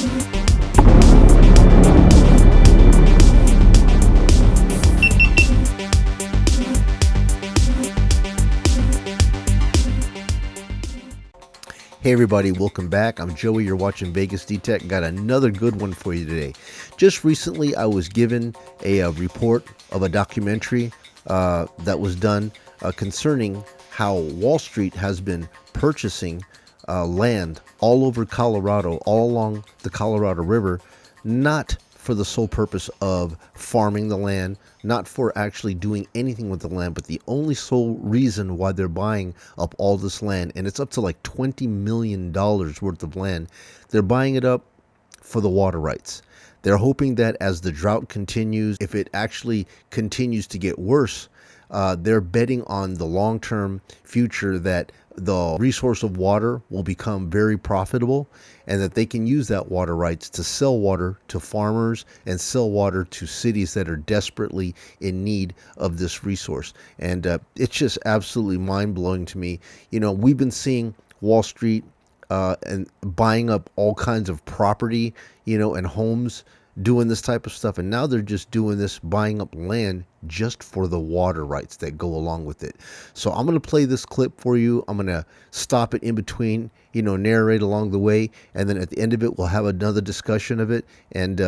Hey everybody, welcome back. I'm Joey, you're watching Vegas D-Tech. Got another good one for you today. Just recently I was given a report of a documentary that was done concerning how Wall Street has been purchasing land all over Colorado, all along the Colorado River, not for the sole purpose of farming the land, not for actually doing anything with the land, but the only sole reason why they're buying up all this land, and it's up to like $20 million worth of land, they're buying it up for the water rights. They're hoping that as the drought continues, if it actually continues to get worse, they're betting on the long-term future that the resource of water will become very profitable and that they can use that water rights to sell water to farmers and sell water to cities that are desperately in need of this resource. And it's just absolutely mind-blowing to me. You know, we've been seeing Wall Street and buying up all kinds of property, you know, and homes, doing this type of stuff, and now they're just doing this, buying up land just for the water rights that go along with it. So I'm going to play this clip for you. I'm going to stop it in between, you know, narrate along the way, and then at the end of it we'll have another discussion of it, and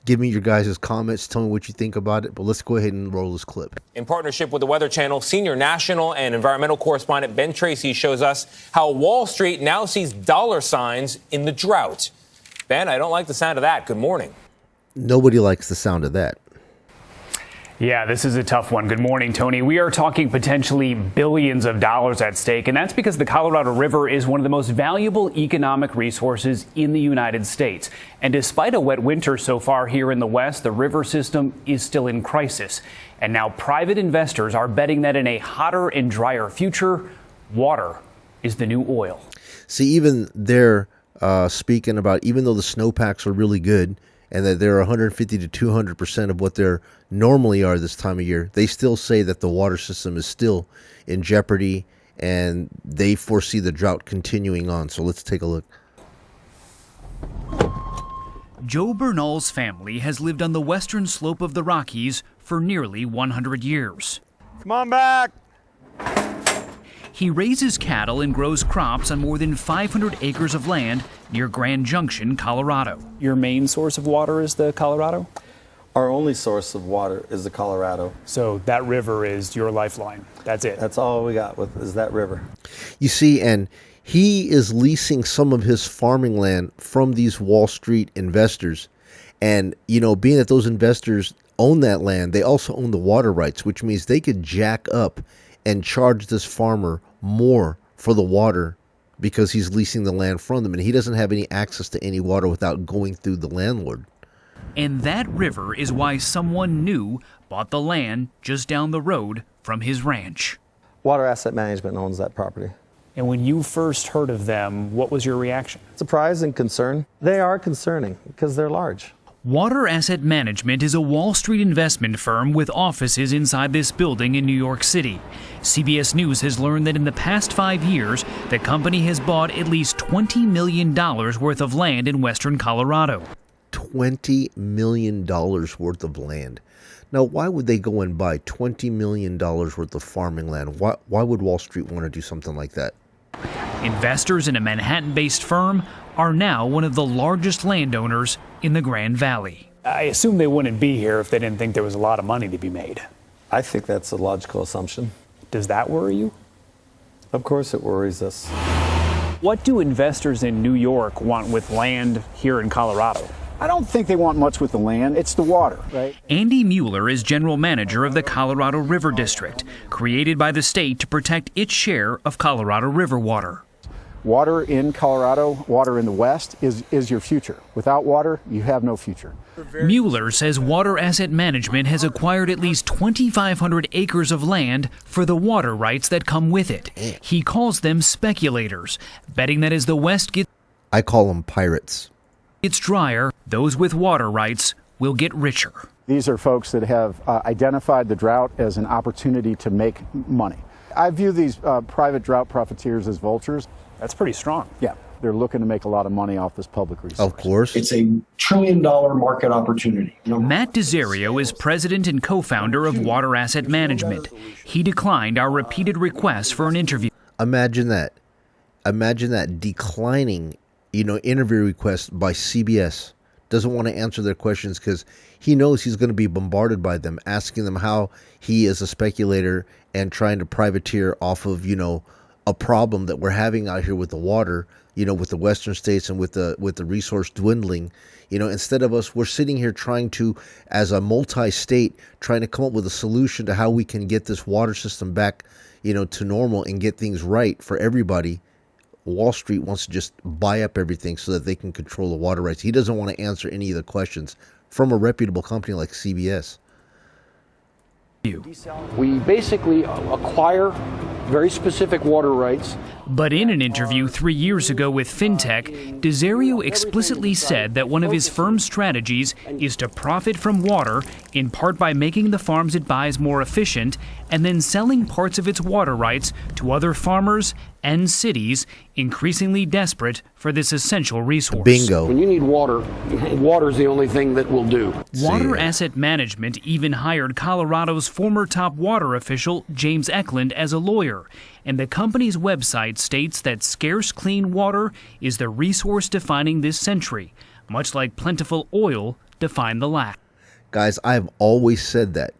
give me your guys' comments, tell me what you think about it. But let's go ahead and roll this clip. In partnership with the Weather Channel, senior national and environmental correspondent Ben Tracy shows us how Wall Street now sees dollar signs in the drought. Ben, I don't like the sound of that. Good morning. Nobody likes the sound of that. Yeah, this is a tough one. Good morning, Tony. We are talking potentially billions of dollars at stake, and that's because the Colorado River is one of the most valuable economic resources in the United States. And despite a wet winter so far here in the West, the river system is still in crisis. And now private investors are betting that in a hotter and drier future, water is the new oil. See, even they're speaking about, even though the snowpacks are really good, and that they're 150 to 200% of what they normally are this time of year, they still say that the water system is still in jeopardy, and they foresee the drought continuing on. So let's take a look. Joe Bernal's family has lived on the western slope of the Rockies for nearly 100 years. Come on back. He raises cattle and grows crops on more than 500 acres of land near Grand Junction, Colorado. Your main source of water is the Colorado? Our only source of water is the Colorado. So that river is your lifeline. That's it. That's all we got with is that river. You see, and he is leasing some of his farming land from these Wall Street investors. And, you know, being that those investors own that land, they also own the water rights, which means they could jack up and charge this farmer more for the water because he's leasing the land from them, and he doesn't have any access to any water without going through the landlord. And that river is why someone new bought the land just down the road from his ranch. Water Asset Management owns that property. And when you first heard of them, what was your reaction? Surprise and concern. They are concerning because they're large. Water Asset Management is a Wall Street investment firm with offices inside this building in New York City. CBS News has learned that in the past 5 years, the company has bought at least $20 million worth of land in western Colorado. $20 million worth of land. Now, why would they go and buy $20 million worth of farming land? Why would Wall Street want to do something like that? Investors in a Manhattan-based firm are now one of the largest landowners in the Grand Valley. I assume they wouldn't be here if they didn't think there was a lot of money to be made. I think that's a logical assumption. Does that worry you? Of course it worries us. What do investors in New York want with land here in Colorado? I don't think they want much with the land. It's the water, right? Andy Mueller is general manager of the Colorado River District, created by the state to protect its share of Colorado River water. Water in Colorado, water in the West is your future. Without water, you have no future. Mueller says Water Asset Management has acquired at least 2,500 acres of land for the water rights that come with it. He calls them speculators, betting that as the West gets... I call them pirates. ...gets drier, those with water rights will get richer. These are folks that have identified the drought as an opportunity to make money. I view these private drought profiteers as vultures. That's pretty strong. Yeah. They're looking to make a lot of money off this public resource. Of course. It's a $1 trillion market opportunity. Matt DeZario is president and co-founder of Water Asset Management. He declined our repeated requests for an interview. Imagine that. Imagine that, declining, interview requests by CBS. Doesn't want to answer their questions because he knows he's going to be bombarded by them, asking them how he is a speculator and trying to privateer off of, a problem that we're having out here with the water, with the western states and with the resource dwindling. Instead of we're sitting here trying to, as a multi-state, trying to come up with a solution to how we can get this water system back, to normal and get things right for everybody. Wall Street wants to just buy up everything so that they can control the water rights. He doesn't want to answer any of the questions from a reputable company like CBS. We basically acquire very specific water rights. But in an interview 3 years ago with FinTech, DeZario explicitly said that one of his firm's strategies is to profit from water, in part by making the farms it buys more efficient, and then selling parts of its water rights to other farmers and cities increasingly desperate for this essential resource. Bingo. When you need water, water's the only thing that will do. Water Asset Management even hired Colorado's former top water official, James Eklund, as a lawyer. And the company's website states that scarce clean water is the resource defining this century, much like plentiful oil defined the last. Guys, I've always said that.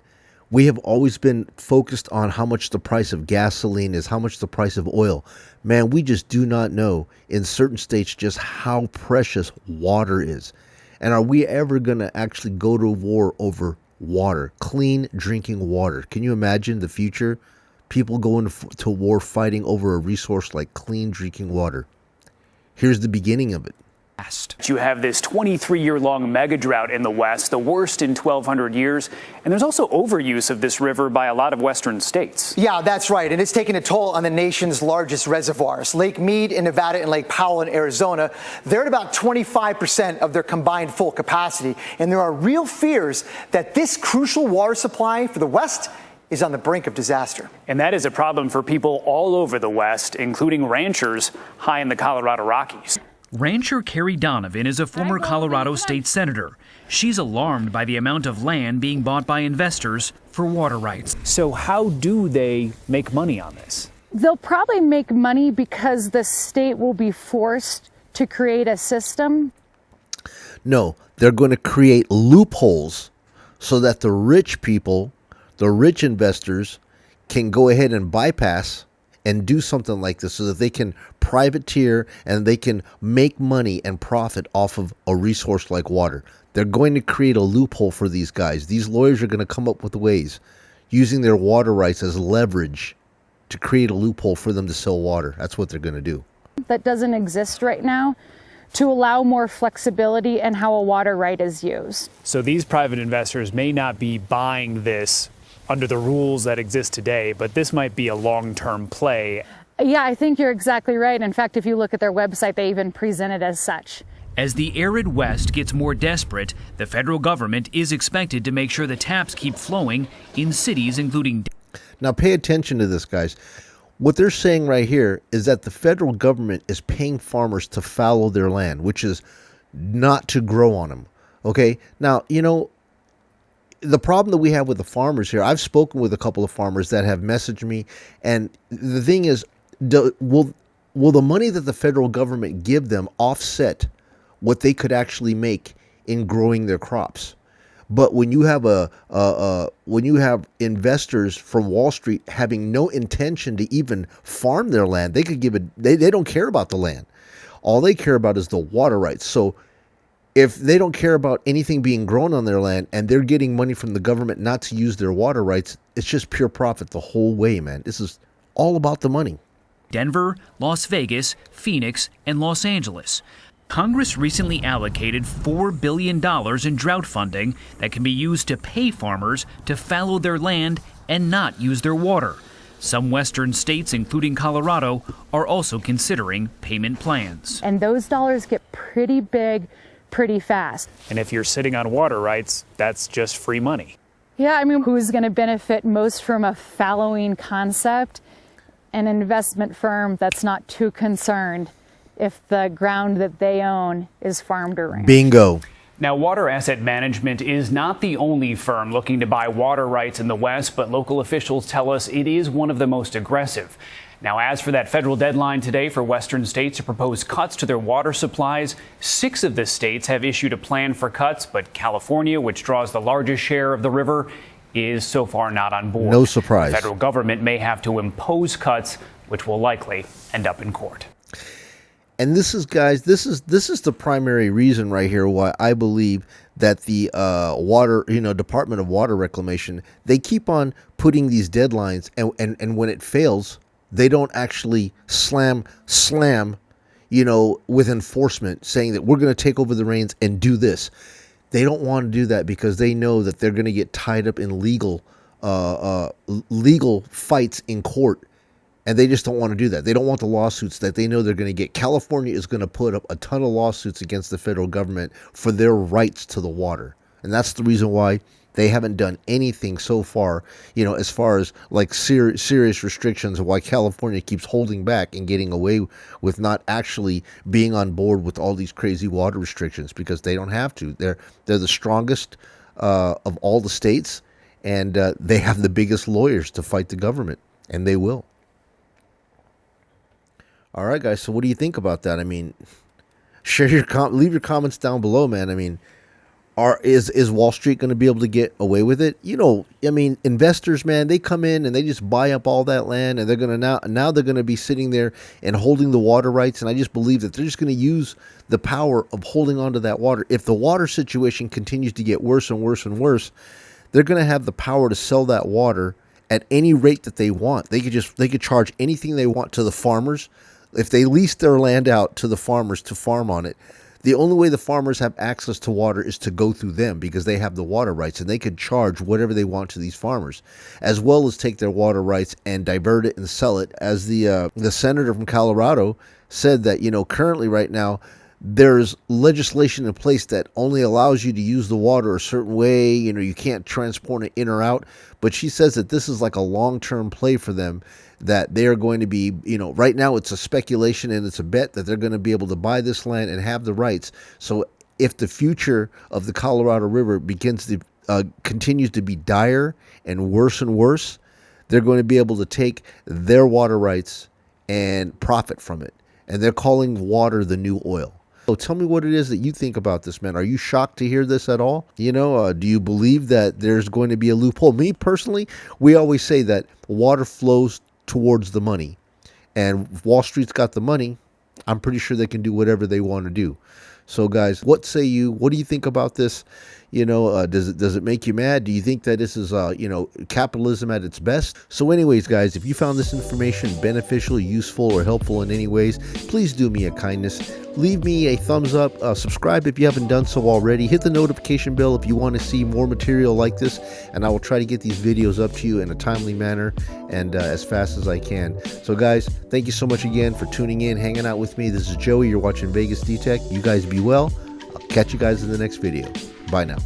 We have always been focused on how much the price of gasoline is, how much the price of oil. Man, we just do not know in certain states just how precious water is. And are we ever going to actually go to war over water, clean drinking water? Can you imagine the future? People going to war fighting over a resource like clean drinking water. Here's the beginning of it. You have this 23-year-long mega drought in the West, the worst in 1,200 years. And there's also overuse of this river by a lot of western states. Yeah, that's right. And it's taking a toll on the nation's largest reservoirs. Lake Mead in Nevada and Lake Powell in Arizona, they're at about 25% of their combined full capacity. And there are real fears that this crucial water supply for the West is on the brink of disaster. And that is a problem for people all over the West, including ranchers high in the Colorado Rockies. Rancher Carrie Donovan is a former Colorado state senator. She's alarmed by the amount of land being bought by investors for water rights. So how do they make money on this? They'll probably make money because the state will be forced to create a system. No, they're going to create loopholes so that the rich people, the rich investors, can go ahead and bypass and do something like this so that they can privateer and they can make money and profit off of a resource like water. They're going to create a loophole for these guys. These lawyers are going to come up with ways using their water rights as leverage to create a loophole for them to sell water. That's what they're going to do. That doesn't exist right now, to allow more flexibility in how a water right is used. So these private investors may not be buying this under the rules that exist today, but this might be a long-term play. Yeah, I think you're exactly right. In fact, if you look at their website, they even present it as such. As the arid West gets more desperate, the federal government is expected to make sure the taps keep flowing in cities including... Now pay attention to this, guys. What they're saying right here is that the federal government is paying farmers to fallow their land, which is not to grow on them. Okay? Now, the problem that we have with the farmers here, I've spoken with a couple of farmers that have messaged me, and the thing is, will the money that the federal government give them offset what they could actually make in growing their crops? But when you have when you have investors from Wall Street having no intention to even farm their land, they could give it. They don't care about the land. All they care about is the water rights. So if they don't care about anything being grown on their land and they're getting money from the government not to use their water rights, it's just pure profit the whole way, man. This is all about the money. Denver, Las Vegas, Phoenix, and Los Angeles. Congress recently allocated $4 billion in drought funding that can be used to pay farmers to fallow their land and not use their water. Some western states, including Colorado, are also considering payment plans. And those dollars get pretty big pretty fast. And if you're sitting on water rights, that's just free money. Yeah, I mean, who's going to benefit most from a fallowing concept? An investment firm that's not too concerned if the ground that they own is farmed or ranked. Bingo. Now, Water Asset Management is not the only firm looking to buy water rights in the West, but local officials tell us it is one of the most aggressive. Now, as for that federal deadline today for Western states to propose cuts to their water supplies, 6 of the states have issued a plan for cuts, but California, which draws the largest share of the river, is so far not on board. No surprise. The federal government may have to impose cuts, which will likely end up in court. And this is, guys, this is the primary reason right here why I believe that the Department of Water Reclamation, they keep on putting these deadlines, and when it fails, they don't actually slam, with enforcement, saying that we're going to take over the reins and do this. They don't want to do that because they know that they're going to get tied up in legal fights in court. And they just don't want to do that. They don't want the lawsuits that they know they're going to get. California is going to put up a ton of lawsuits against the federal government for their rights to the water. And that's the reason why they haven't done anything so far, as far as like serious restrictions, and why California keeps holding back and getting away with not actually being on board with all these crazy water restrictions, because they don't have to. They're the strongest of all the states, and they have the biggest lawyers to fight the government, and they will. All right, guys. So, what do you think about that? I mean, leave your comments down below, man. I mean, is Wall Street going to be able to get away with it? Investors, man, they come in and they just buy up all that land, and they're going to now they're going to be sitting there and holding the water rights. And I just believe that they're just going to use the power of holding on to that water. If the water situation continues to get worse and worse and worse, they're going to have the power to sell that water at any rate that they want. They could charge anything they want to the farmers. If they lease their land out to the farmers to farm on it, the only way the farmers have access to water is to go through them, because they have the water rights, and they could charge whatever they want to these farmers, as well as take their water rights and divert it and sell it. As the senator from Colorado said that, currently right now, there's legislation in place that only allows you to use the water a certain way. You can't transport it in or out. But she says that this is like a long-term play for them, that they're going to be, right now it's a speculation and it's a bet that they're going to be able to buy this land and have the rights. So if the future of the Colorado River continues to be dire and worse, they're going to be able to take their water rights and profit from it. And they're calling water the new oil. So tell me what it is that you think about this, man. Are you shocked to hear this at all? Do you believe that there's going to be a loophole? Me personally, we always say that water flows towards the money. And if Wall Street's got the money, I'm pretty sure they can do whatever they want to do. So, guys, what say you? What do you think about this? Does it make you mad? Do you think that this is, capitalism at its best? So anyways, guys, if you found this information beneficial, useful, or helpful in any ways, please do me a kindness. Leave me a thumbs up. Subscribe if you haven't done so already. Hit the notification bell if you want to see more material like this, and I will try to get these videos up to you in a timely manner and as fast as I can. So, guys, thank you so much again for tuning in, hanging out with me. This is Joey. You're watching Vegas D-Tech. You guys be well. I'll catch you guys in the next video. Bye now.